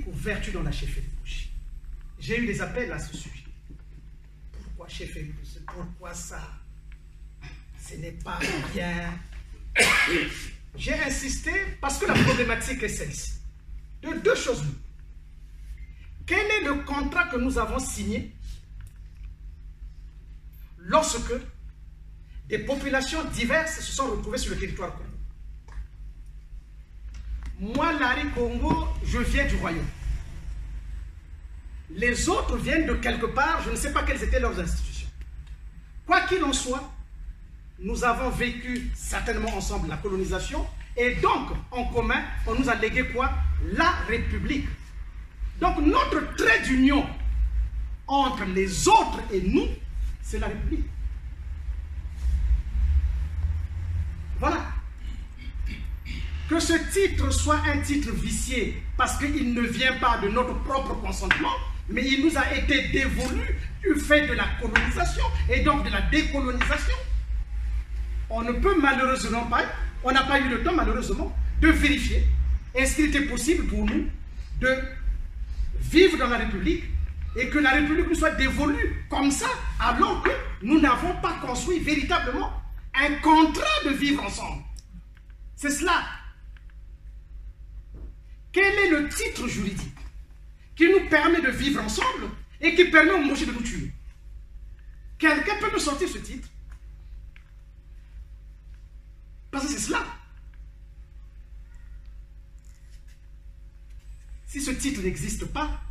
politique ou vertu dans la chefferie? J'ai eu des appels à ce sujet. Pourquoi chefferie? Pourquoi ça? Ce n'est pas bien. J'ai insisté parce que la problématique est celle-ci. De deux choses. Quel est le contrat que nous avons signé lorsque des populations diverses se sont retrouvées sur le territoire Congo? Moi, Larry Congo, je viens du royaume. Les autres viennent de quelque part, je ne sais pas quelles étaient leurs institutions. Quoi qu'il en soit, nous avons vécu certainement ensemble la colonisation et donc, en commun, on nous a légué quoi? La République. Donc, notre trait d'union entre les autres et nous, c'est la République. Voilà. Que ce titre soit un titre vicié parce qu'il ne vient pas de notre propre consentement, mais il nous a été dévolu du fait de la colonisation et donc de la décolonisation. On ne peut malheureusement pas, on n'a pas eu le temps malheureusement de vérifier est-ce qu'il était possible pour nous de vivre dans la République et que la République nous soit dévolue comme ça alors que nous n'avons pas construit véritablement un contrat de vivre ensemble. C'est cela. Quel est le titre juridique qui nous permet de vivre ensemble et qui permet aux Moshi de nous tuer? Quelqu'un peut nous sortir ce titre? Parce que c'est cela. Si ce titre n'existe pas,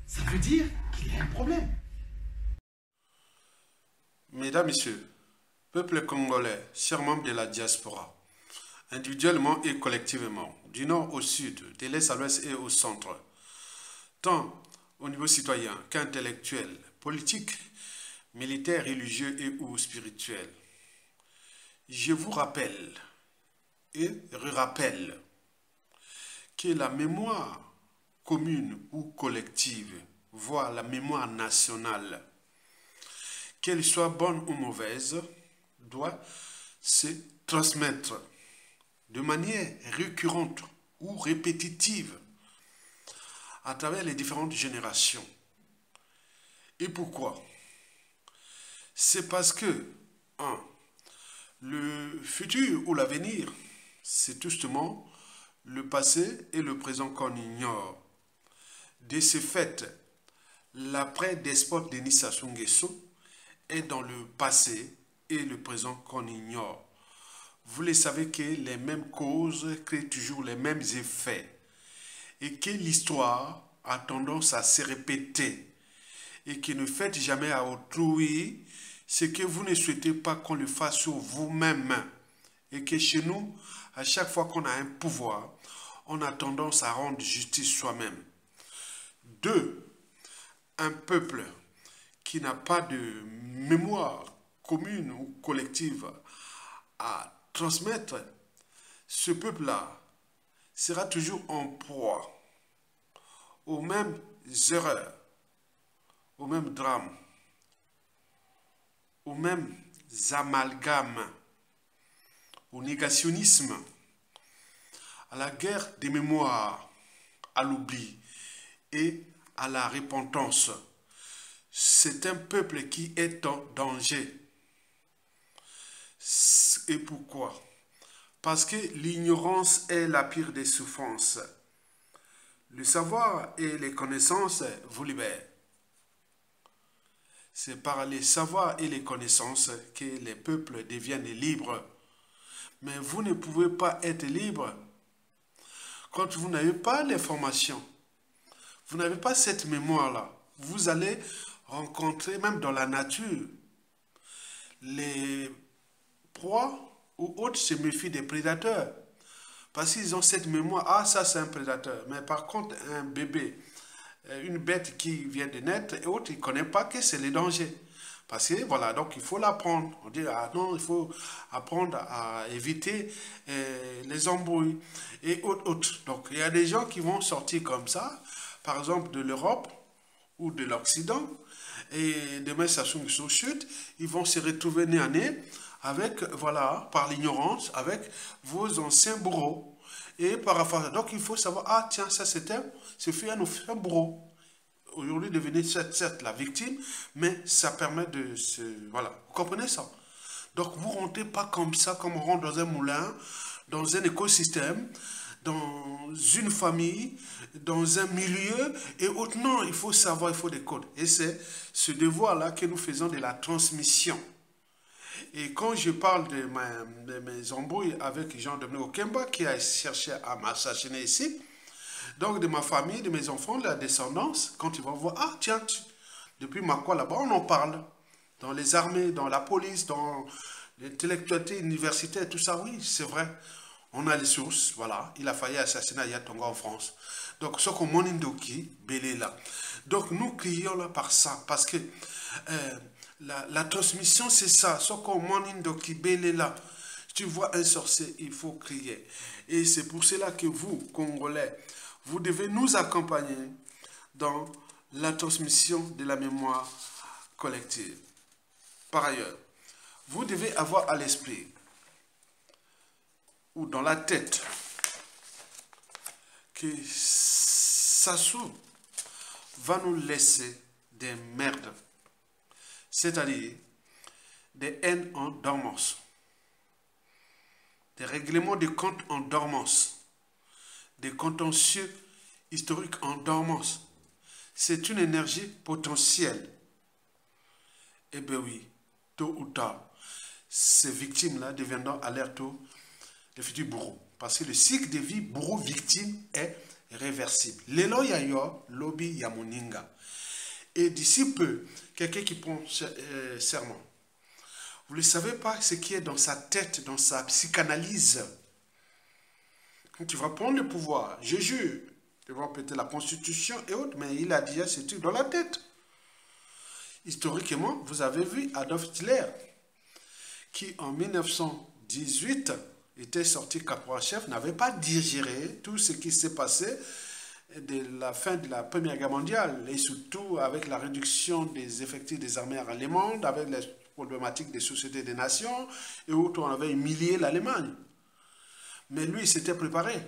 ça veut dire qu'il y a un problème. Mesdames, Messieurs, peuple congolais, chers membres de la diaspora, individuellement et collectivement, du nord au sud, de l'est à l'ouest et au centre, tant au niveau citoyen qu'intellectuel, politique, militaire, religieux et ou spirituel. Je vous rappelle et rappelle que la mémoire commune ou collective, voire la mémoire nationale, qu'elle soit bonne ou mauvaise, doit se transmettre de manière récurrente ou répétitive à travers les différentes générations. Et pourquoi? C'est parce que, le futur ou l'avenir, c'est justement le passé et le présent qu'on ignore. De ce fait, l'après despote Denis Sassou Nguesso est dans le passé et le présent qu'on ignore. Vous le savez que les mêmes causes créent toujours les mêmes effets et que l'histoire a tendance à se répéter et que ne faites jamais à autrui ce que vous ne souhaitez pas qu'on le fasse sur vous-même et que chez nous, à chaque fois qu'on a un pouvoir, on a tendance à rendre justice soi-même. 2. Un peuple qui n'a pas de mémoire commune ou collective à transmettre, ce peuple-là sera toujours en proie aux mêmes erreurs, aux mêmes drames, aux mêmes amalgames, au négationnisme, à la guerre des mémoires, à l'oubli et à la repentance. C'est un peuple qui est en danger. Et pourquoi? Parce que l'ignorance est la pire des souffrances. Le savoir et les connaissances vous libèrent. C'est par les savoirs et les connaissances que les peuples deviennent libres. Mais vous ne pouvez pas être libre quand vous n'avez pas les formations. Vous n'avez pas cette mémoire-là. Vous allez rencontrer, même dans la nature, les proies ou autres se méfient des prédateurs. Parce qu'ils ont cette mémoire, ah ça c'est un prédateur. Mais par contre, un bébé, une bête qui vient de naître, et autres, ils ne connaissent pas que c'est les dangers. Parce que voilà, donc il faut l'apprendre. On dit, ah non, il faut apprendre à éviter les embrouilles et autres. Donc il y a des gens qui vont sortir comme ça, par exemple de l'Europe ou de l'Occident, et demain ça se chute, ils vont se retrouver nez à nez avec, voilà, par l'ignorance, avec vos anciens bourreaux. Et paraphrase. Donc il faut savoir, ah tiens, ça c'est un bourreau. Aujourd'hui, devenir certes la victime, mais ça permet de se... Voilà, vous comprenez ça? Donc vous ne rentrez pas comme ça, comme on rentre dans un moulin, dans un écosystème, dans une famille, dans un milieu, et autre. Non, il faut savoir, il faut des codes. Et c'est ce devoir-là que nous faisons de la transmission. Et quand je parle de mes embrouilles avec Jean-Dominique Okemba, qui a cherché à m'assassiner ici, donc de ma famille, de mes enfants, de la descendance, quand ils vont voir, ah tiens, depuis Makwa là-bas, on en parle. Dans les armées, dans la police, dans l'intellectualité universitaire, tout ça, oui, c'est vrai. On a les sources, voilà. Il a failli assassiner Ayatonga en France. Donc, ce qu'on monindoki, belé là. Donc, nous crions là par ça, parce que la transmission, c'est ça. Ce qu'on monindoki, belé là. Tu vois un sorcier, il faut crier. Et c'est pour cela que vous, Congolais, vous devez nous accompagner dans la transmission de la mémoire collective. Par ailleurs, vous devez avoir à l'esprit ou dans la tête que Sassou va nous laisser des merdes, c'est-à-dire des haines en dormance, des règlements de comptes en dormance, des contentieux historiques en dormance. C'est une énergie potentielle. Eh bien oui, tôt ou tard, ces victimes-là deviendront à leur tour les futurs bourreaux. Parce que le cycle de vie bourreau-victime est réversible. Lelo yayo, lobby yamoninga. Et d'ici peu, quelqu'un qui prend serment, vous ne savez pas ce qui est dans sa tête, dans sa psychanalyse. Quand tu vas prendre le pouvoir, je jure, tu vas péter la constitution et autres, mais il a déjà ce truc dans la tête. Historiquement, vous avez vu Adolf Hitler, qui en 1918 était sorti caporal-chef, n'avait pas digéré tout ce qui s'est passé de la fin de la Première Guerre mondiale, et surtout avec la réduction des effectifs des armées allemandes, avec les problématiques des sociétés des nations, et où on avait humilié l'Allemagne. Mais lui, il s'était préparé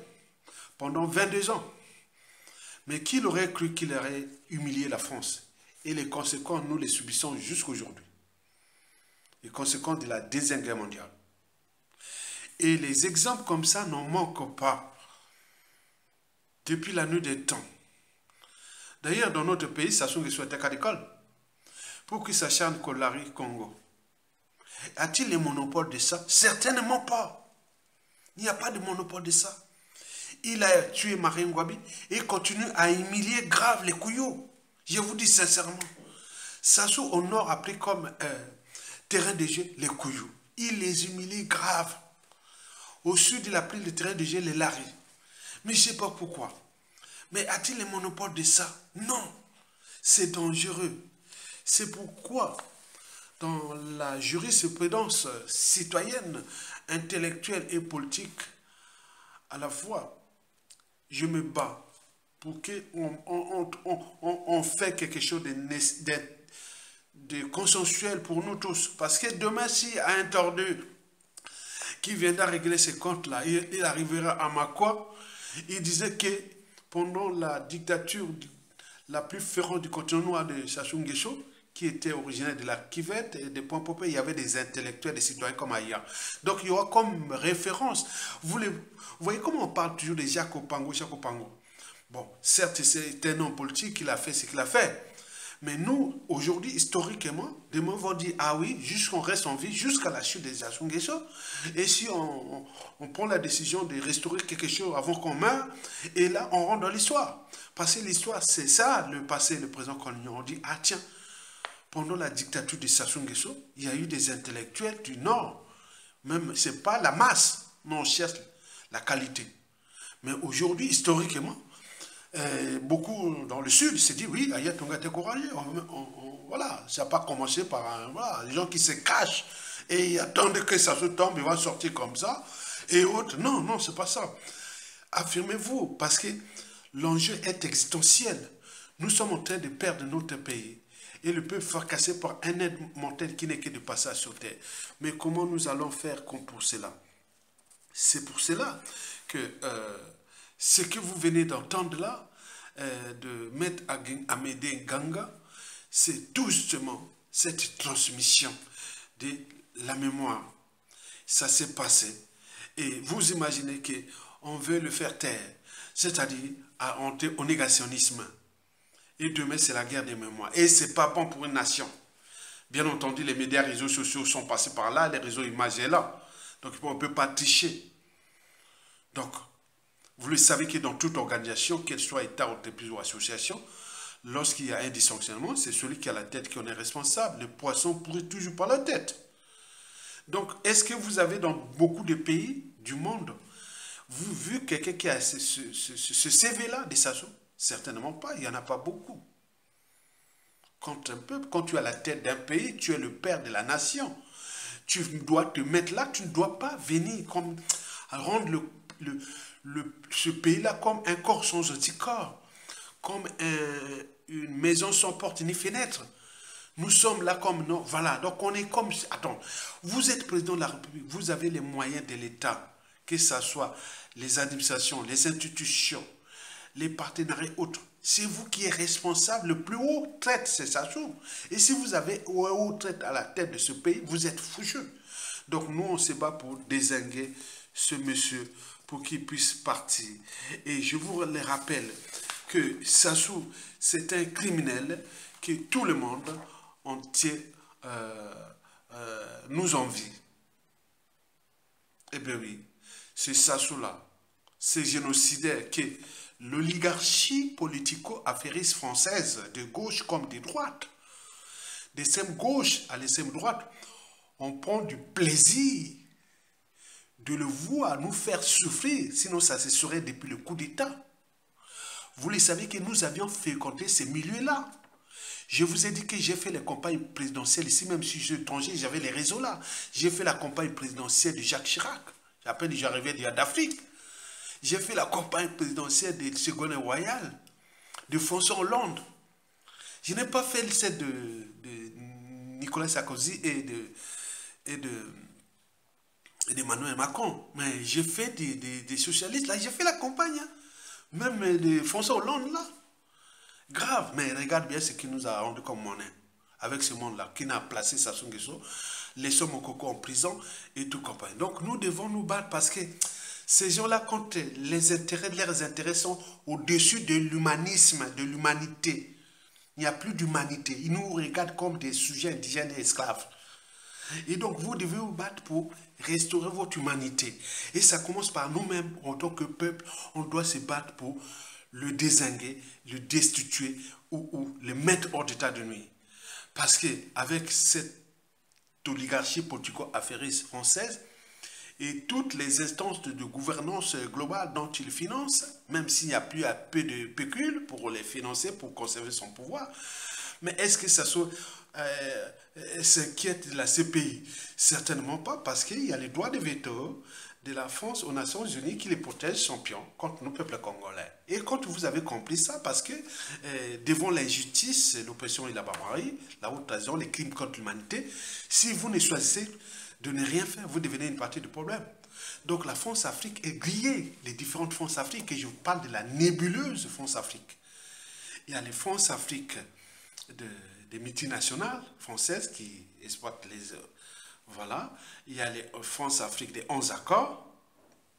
pendant 22 ans. Mais qui aurait cru qu'il aurait humilié la France? Et les conséquences, nous les subissons jusqu'à aujourd'hui. Les conséquences de la Deuxième Guerre mondiale. Et les exemples comme ça n'en manquent pas depuis la nuit des temps. D'ailleurs, dans notre pays, Sassou Nguesso était à l'école. Pour qu'il s'acharne Kolari Congo. A-t-il le monopole de ça? Certainement pas. Il n'y a pas de monopole de ça. Il a tué Marien Ngouabi et continue à humilier grave les Kouyos. Je vous dis sincèrement, Sassou au nord a pris comme terrain de jeu les Kouyous. Il les humilie grave. Au sud, il a pris le terrain de jeu les Lari. Mais je ne sais pas pourquoi. Mais a-t-il le monopole de ça? Non. C'est dangereux. C'est pourquoi, dans la jurisprudence citoyenne, intellectuelle et politique, à la fois, je me bats pour qu'on fait quelque chose de consensuel pour nous tous. Parce que demain, s'il y a un tordu qui viendra régler ces comptes-là, il arrivera à Makwa, il disait que pendant la dictature la plus féroce du continent noir de Sassou Nguesso, qui était originaire de la Kivette et de Pointe-Popé, il y avait des intellectuels, des citoyens comme Aya. Donc il y aura comme référence. Vous voyez comment on parle toujours de Jacques Opango, Jacques Opango. Bon, certes, c'est un homme politique qui a fait ce qu'il a fait. Mais nous, aujourd'hui, historiquement, demain, on va dire, ah oui, jusqu'on reste en vie, jusqu'à la chute des Sassou Nguesso. Et si on prend la décision de restaurer quelque chose avant qu'on meure, et là, on rentre dans l'histoire. Parce que l'histoire, c'est ça, le passé, le présent, qu'on on dit, ah tiens, pendant la dictature de Sassou Nguesso, il y a eu des intellectuels du Nord. Même, ce n'est pas la masse, mais on cherche la qualité. Mais aujourd'hui, historiquement, beaucoup dans le sud se disent, oui, Ayatonga était courageux. Voilà, ça n'a pas commencé par voilà, les gens qui se cachent et attendent que ça se tombe, ils vont sortir comme ça. Et autres, non, non, c'est pas ça. Affirmez-vous, parce que l'enjeu est existentiel. Nous sommes en train de perdre notre pays. Et le peuple fracassé par un aide mortel qui n'est que de passage sur terre. Mais comment nous allons faire pour cela? C'est pour cela que ce que vous venez d'entendre là, de Maître Amédée Nganga, c'est tout justement cette transmission de la mémoire. Ça s'est passé. Et vous imaginez qu'on veut le faire taire, c'est-à-dire au négationnisme. Et demain, c'est la guerre des mémoires. Et ce n'est pas bon pour une nation. Bien entendu, les médias, réseaux sociaux sont passés par là, les réseaux images sont là. Donc, on ne peut pas tricher. Donc, vous le savez que dans toute organisation, qu'elle soit État, entreprise ou association, lorsqu'il y a un dysfonctionnement, c'est celui qui a la tête qui en est responsable. Le poisson pourrit toujours par la tête. Donc, est-ce que vous avez dans beaucoup de pays du monde, vous vu quelqu'un qui a ce CV-là des Sassou? Certainement pas, il n'y en a pas beaucoup. Quand tu es à la tête d'un pays, tu es le père de la nation. Tu dois te mettre là, tu ne dois pas venir comme rendre ce pays-là comme un corps sans anticorps, comme une maison sans porte ni fenêtre. Nous sommes là comme non, voilà, donc on est comme, attends, vous êtes président de la République, vous avez les moyens de l'État, que ce soit les administrations, les institutions, les partenariats autres. C'est vous qui êtes responsable, le plus haut traite, c'est Sassou. Et si vous avez un haut traite à la tête de ce pays, vous êtes foucheux. Donc nous, on se bat pour dézinguer ce monsieur, pour qu'il puisse partir. Et je vous le rappelle que Sassou, c'est un criminel que tout le monde entier nous envie. Eh bien oui, c'est Sassou-là, c'est génocidaire que l'oligarchie politico-affairiste française, de gauche comme de droite, d'extrême gauche à l'extrême droite, on prend du plaisir de le voir nous faire souffrir, sinon ça se serait depuis le coup d'État. Vous le savez que nous avions fréquenté ces milieux-là. Je vous ai dit que j'ai fait les campagnes présidentielles ici, même si je suis étranger, j'avais les réseaux là. J'ai fait la campagne présidentielle de Jacques Chirac. À peine j'arrivais d'Afrique. J'ai fait la campagne présidentielle de Ségolène Royal, de François Hollande. Je n'ai pas fait celle de Nicolas Sarkozy et d'Emmanuel Macron. Mais j'ai fait des socialistes là, j'ai fait la campagne. Hein. Même de François Hollande là. Grave, mais regarde bien ce qui nous a rendu comme monnaie. Avec ce monde-là, qui n'a placé Sassou Nguesso, les sommes au coco en prison et tout compagnie. Donc nous devons nous battre parce que ces gens-là, quand leurs intérêts sont au-dessus de l'humanisme, de l'humanité, il n'y a plus d'humanité. Ils nous regardent comme des sujets indigènes et esclaves. Et donc vous devez vous battre pour restaurer votre humanité. Et ça commence par nous-mêmes, en tant que peuple, on doit se battre pour le dézinguer, le destituer ou le mettre hors d'état de nuire. Parce qu'avec cette oligarchie politico-affairiste française et toutes les instances de gouvernance globale dont il finance, même s'il n'y a plus un peu de pécule pour les financer, pour conserver son pouvoir, mais est-ce que ça s'inquiète de la CPI? Certainement pas, parce qu'il y a les droits de veto de la France aux Nations Unies qui les protège champions contre nos peuples congolais. Et quand vous avez compris ça, parce que devant l'injustice, l'oppression et la barbarie, la haute trahison, les crimes contre l'humanité, si vous ne choisissez de ne rien faire, vous devenez une partie du problème. Donc la France-Afrique est grillée, les différentes France-Afrique, et je vous parle de la nébuleuse France-Afrique. Il y a les France-Afrique des multinationales françaises qui exploitent les... Voilà, il y a les France-Afrique des 11 accords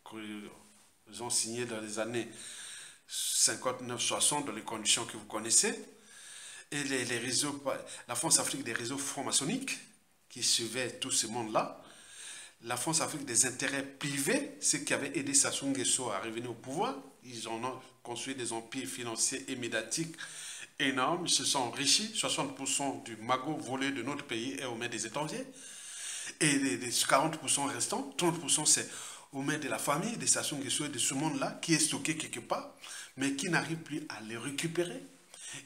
qu'ils ont signés dans les années 59-60 dans les conditions que vous connaissez. Et les réseaux, la France-Afrique des réseaux francs-maçonniques qui suivaient tout ce monde-là. La France-Afrique des intérêts privés, ceux qui avaient aidé Sassou Nguesso à revenir au pouvoir. Ils ont construit des empires financiers et médiatiques énormes. Ils se sont enrichis. 60% du magot volé de notre pays est aux mains des étrangers. Et les 40% restants, 30% c'est aux mains de la famille, des Sassou Nguesso et de ce monde-là, qui est stocké quelque part, mais qui n'arrive plus à les récupérer.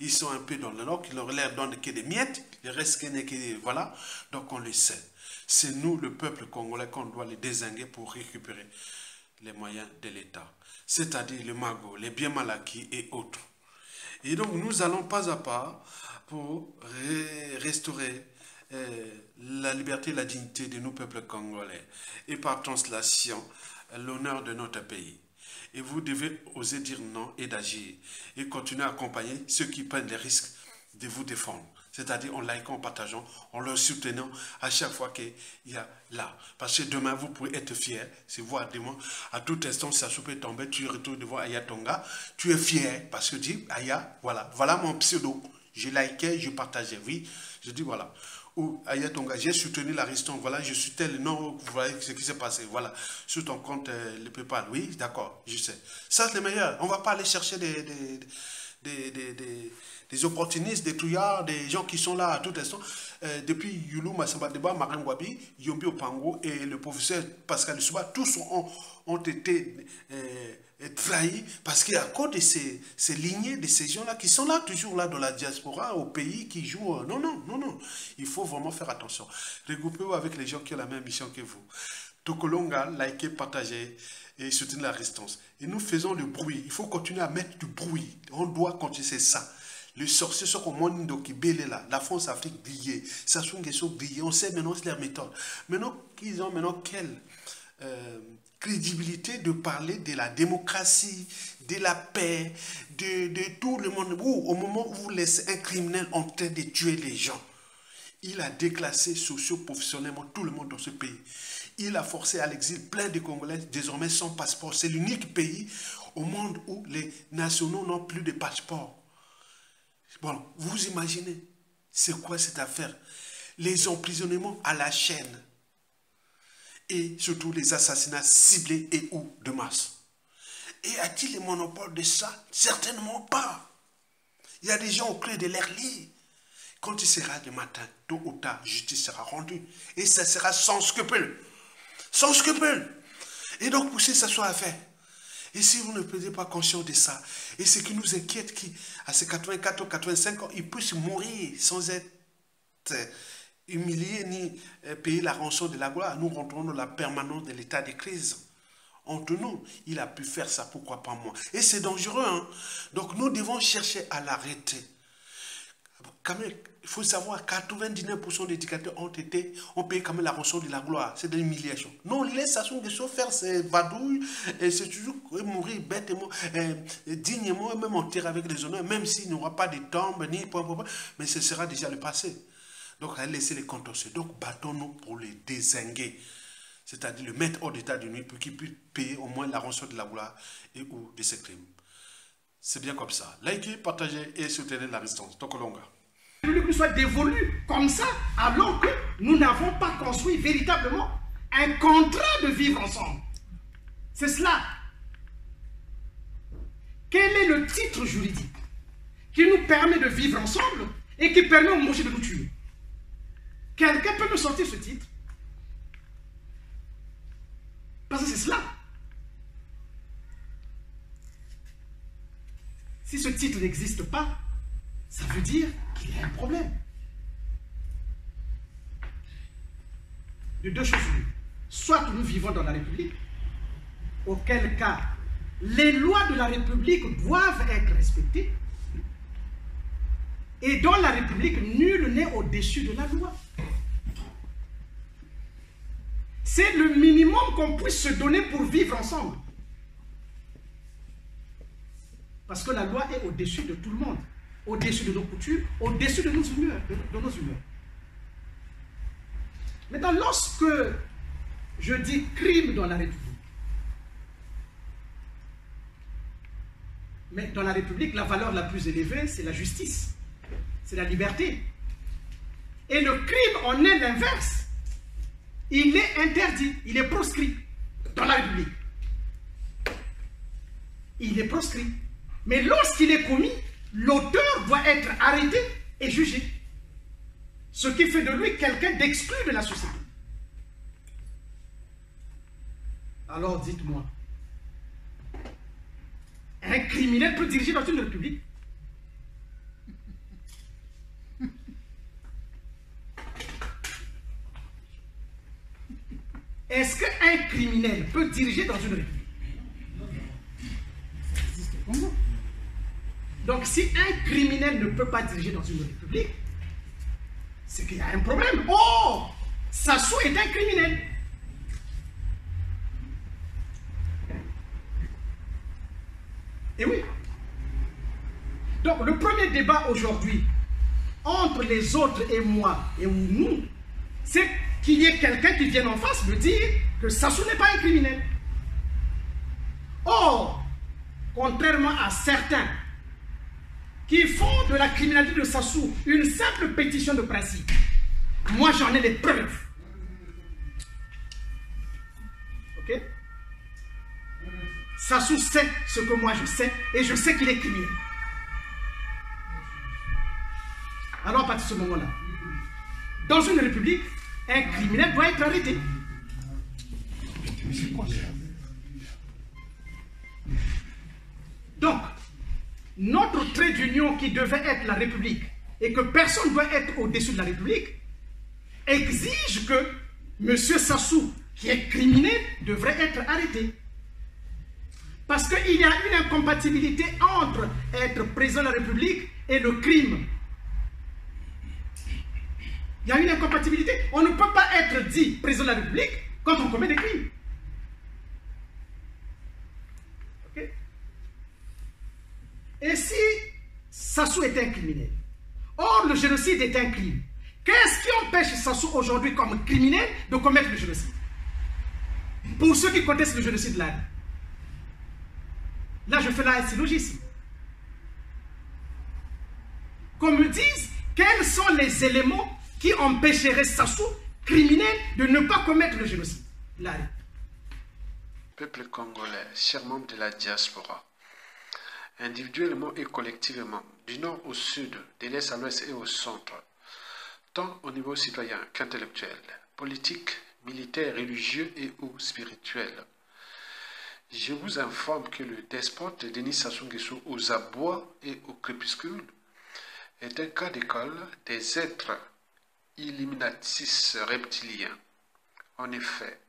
Ils sont un peu dans le nord, qui leur donnent que des miettes, le reste que voilà, donc on le sait. C'est nous, le peuple congolais, qu'on doit les dézinguer pour récupérer les moyens de l'État. C'est-à-dire le magot, les biens mal acquis et autres. Et donc nous allons pas à pas pour restaurer la liberté et la dignité de nos peuples congolais et par translation l'honneur de notre pays. Et vous devez oser dire non et d'agir et continuer à accompagner ceux qui prennent les risques de vous défendre. C'est-à-dire en likant, en partageant, en leur soutenant à chaque fois qu'il y a là. Parce que demain, vous pouvez être fier. C'est voir demain, à tout instant, ça peut tomber, tu retournes devant Aya Tonga, tu es fier parce que tu dis, Aya, voilà mon pseudo. Je likais, je partageais, oui. Je dis, voilà. Ou Aya Tonga, j'ai soutenu la résistance, voilà, je suis tel, non, vous voyez ce qui s'est passé, voilà. Sur ton compte, le PayPal, oui, d'accord, je sais. Ça, c'est le meilleur. On ne va pas aller chercher des opportunistes, des trouillards, des gens qui sont là à tout instant. Depuis Youlou, Massamba Deba, Marin Wabi, Yombi Opango et le professeur Pascal Souba, tous ont été trahis parce qu'il y a encore de ces lignées, de ces gens-là qui sont là, toujours là dans la diaspora, au pays, qui jouent. Non. Il faut vraiment faire attention. Regroupez-vous avec les gens qui ont la même mission que vous. Tokolonga, likez, partagez et soutenez la résistance. Et nous faisons le bruit. Il faut continuer à mettre du bruit. On doit continuer, c'est ça. Les sorciers sont comme Mondo qui bélé là. La France, Afrique brillée. Sassou Nguesso brillé. On sait maintenant leur méthode. Maintenant, ils ont maintenant quelle crédibilité de parler de la démocratie, de la paix, de tout le monde. Au moment où vous laissez un criminel en train de tuer les gens, il a déclassé socio-professionnellement tout le monde dans ce pays. Il a forcé à l'exil plein de Congolais, désormais sans passeport. C'est l'unique pays au monde où les nationaux n'ont plus de passeport. Bon, vous imaginez, c'est quoi cette affaire? Les emprisonnements à la chaîne et surtout les assassinats ciblés et ou de masse. Et a-t-il le monopole de ça? Certainement pas. Il y a des gens au creux de leur lit. Quand il sera le matin, tôt ou tard, justice sera rendue. Et ça sera sans scrupule. Sans scrupule. Et donc, pour que ça soit à faire. Et si vous ne prenez pas conscience de ça, et ce qui nous inquiète, qu'à ces 84 ou 85 ans, ils puissent mourir sans être humiliés ni payer la rançon de la gloire. Nous rentrons dans la permanence de l'état de crise. Entre nous, il a pu faire ça, pourquoi pas moi? Et c'est dangereux, hein? Donc nous devons chercher à l'arrêter. Quand même, il faut savoir, 99% des éducateurs ont payé quand même la rançon de la gloire. C'est de l'humiliation. Non, laisse Sassou Nguesso faire ses vadouilles, et c'est toujours mourir bêtement, dignement, même enterré avec les honneurs, même s'il n'y aura pas de tombe, ni point, mais ce sera déjà le passé. Donc, laissez les contentieux. Donc, battons-nous pour les dézinguer. C'est-à-dire le mettre hors d'état de nuit pour qu'il puisse payer au moins la rançon de la gloire et ou de ses crimes. C'est bien comme ça. Likez, partagez et soutenez la résistance. Tokolonga. Que nous soit dévolu comme ça, alors que nous n'avons pas construit véritablement un contrat de vivre ensemble. C'est cela. Quel est le titre juridique qui nous permet de vivre ensemble et qui permet au Moshi de nous tuer? Quelqu'un peut nous sortir ce titre? Parce que c'est cela. Si ce titre n'existe pas, ça veut dire qu'il y a un problème. De deux choses l'une. Soit nous vivons dans la République, auquel cas les lois de la République doivent être respectées, et dans la République, nul n'est au-dessus de la loi. C'est le minimum qu'on puisse se donner pour vivre ensemble. Parce que la loi est au-dessus de tout le monde, au-dessus de nos coutumes, au-dessus de nos humeurs. Maintenant, lorsque je dis crime dans la République, mais dans la République, la valeur la plus élevée, c'est la justice, c'est la liberté. Et le crime en est l'inverse. Il est interdit, il est proscrit dans la République. Il est proscrit. Mais lorsqu'il est commis, l'auteur doit être arrêté et jugé. Ce qui fait de lui quelqu'un d'exclu de la société. Alors dites-moi, un criminel peut diriger dans une république? Est-ce qu'un criminel peut diriger dans une république? Ça existe au Congo. Donc si un criminel ne peut pas diriger dans une république, c'est c'est qu'il y a un problème. Oh, Sassou est un criminel. Et oui. Donc, le premier débat aujourd'hui, entre les autres et moi, et nous, c'est qu'il y ait quelqu'un qui vienne en face me dire que Sassou n'est pas un criminel. Or, contrairement à certains qui font de la criminalité de Sassou une simple pétition de principe, moi j'en ai les preuves. Ok? Sassou sait ce que moi je sais et je sais qu'il est criminel. Alors à partir de ce moment-là, dans une république, un criminel doit être arrêté. Donc, notre trait d'union qui devait être la République et que personne ne doit être au-dessus de la République exige que M. Sassou, qui est criminel, devrait être arrêté. Parce qu'il y a une incompatibilité entre être président de la République et le crime. Il y a une incompatibilité. On ne peut pas être dit président de la République quand on commet des crimes. Okay? Et si Sassou est un criminel, or le génocide est un crime, qu'est-ce qui empêche Sassou aujourd'hui comme criminel de commettre le génocide? Pour ceux qui contestent le génocide là, je fais là un syllogisme. Qu'on me dise quels sont les éléments qui empêcheraient Sassou, criminel, de ne pas commettre le génocide. Là. Peuple congolais, chers membres de la diaspora, individuellement et collectivement, du nord au sud, de l'est à l'ouest et au centre, tant au niveau citoyen qu'intellectuel, politique, militaire, religieux et ou spirituel. Je vous informe que le despote Denis Sassou Nguesso aux abois et au crépuscule est un cas d'école des êtres illuminatis reptiliens. En effet,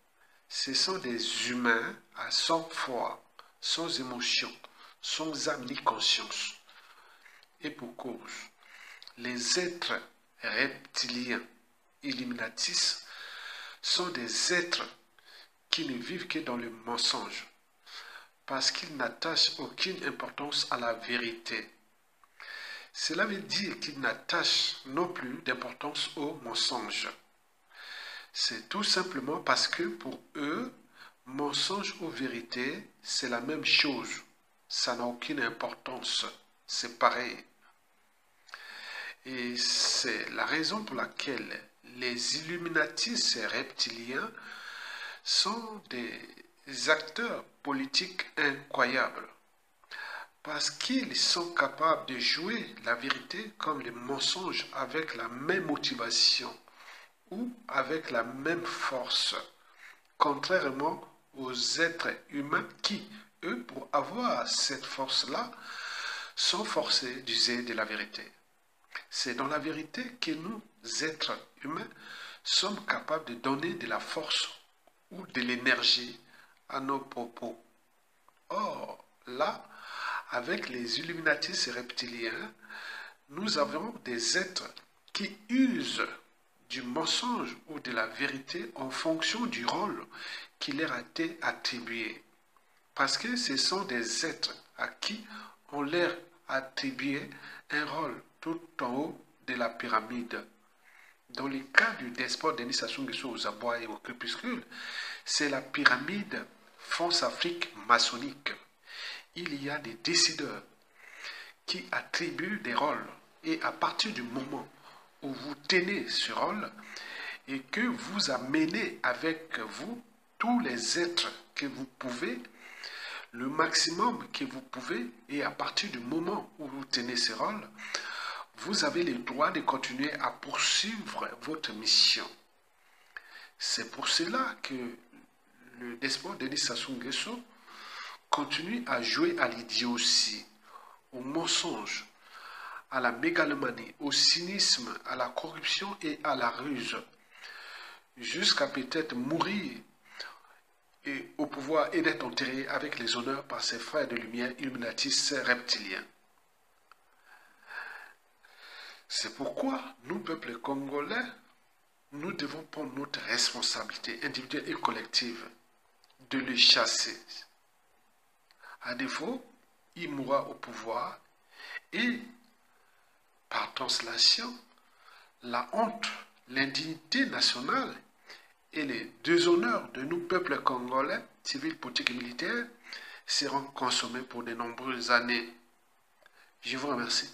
ce sont des humains à sans foi, sans émotion, sans âme ni conscience. Et pour cause, les êtres reptiliens illuminatis sont des êtres qui ne vivent que dans le mensonge, parce qu'ils n'attachent aucune importance à la vérité. Cela veut dire qu'ils n'attachent non plus d'importance au mensonge. C'est tout simplement parce que pour eux, mensonge ou vérité, c'est la même chose. Ça n'a aucune importance. C'est pareil. Et c'est la raison pour laquelle les Illuminatis reptiliens sont des acteurs politiques incroyables. Parce qu'ils sont capables de jouer la vérité comme les mensonges avec la même motivation ou avec la même force, contrairement aux êtres humains qui, eux, pour avoir cette force-là, sont forcés d'user de la vérité. C'est dans la vérité que nous, êtres humains, sommes capables de donner de la force ou de l'énergie à nos propos. Or, là, avec les Illuminatis reptiliens, nous avons des êtres qui usent du mensonge ou de la vérité en fonction du rôle qui leur a été attribué. Parce que ce sont des êtres à qui on leur a attribué un rôle tout en haut de la pyramide. Dans le cas du despote Denis Sassou Nguesso aux abois et au crépuscule, c'est la pyramide France-Afrique maçonnique. Il y a des décideurs qui attribuent des rôles et à partir du moment où vous tenez ce rôle et que vous amenez avec vous tous les êtres que vous pouvez, le maximum que vous pouvez, et à partir du moment où vous tenez ce rôle, vous avez le droit de continuer à poursuivre votre mission. C'est pour cela que le despote Denis Sassou Nguesso continue à jouer à l'idiotie, au mensonge, à la mégalomanie, au cynisme, à la corruption et à la ruse, jusqu'à peut-être mourir et au pouvoir et d'être enterré avec les honneurs par ses frères de lumière Illuminatis reptiliens. C'est pourquoi nous, peuple congolais, nous devons prendre notre responsabilité individuelle et collective de le chasser. À défaut, il mourra au pouvoir et, par translation, la honte, l'indignité nationale et les déshonneurs de nous, peuples congolais, civils, politiques et militaires, seront consommés pour de nombreuses années. Je vous remercie.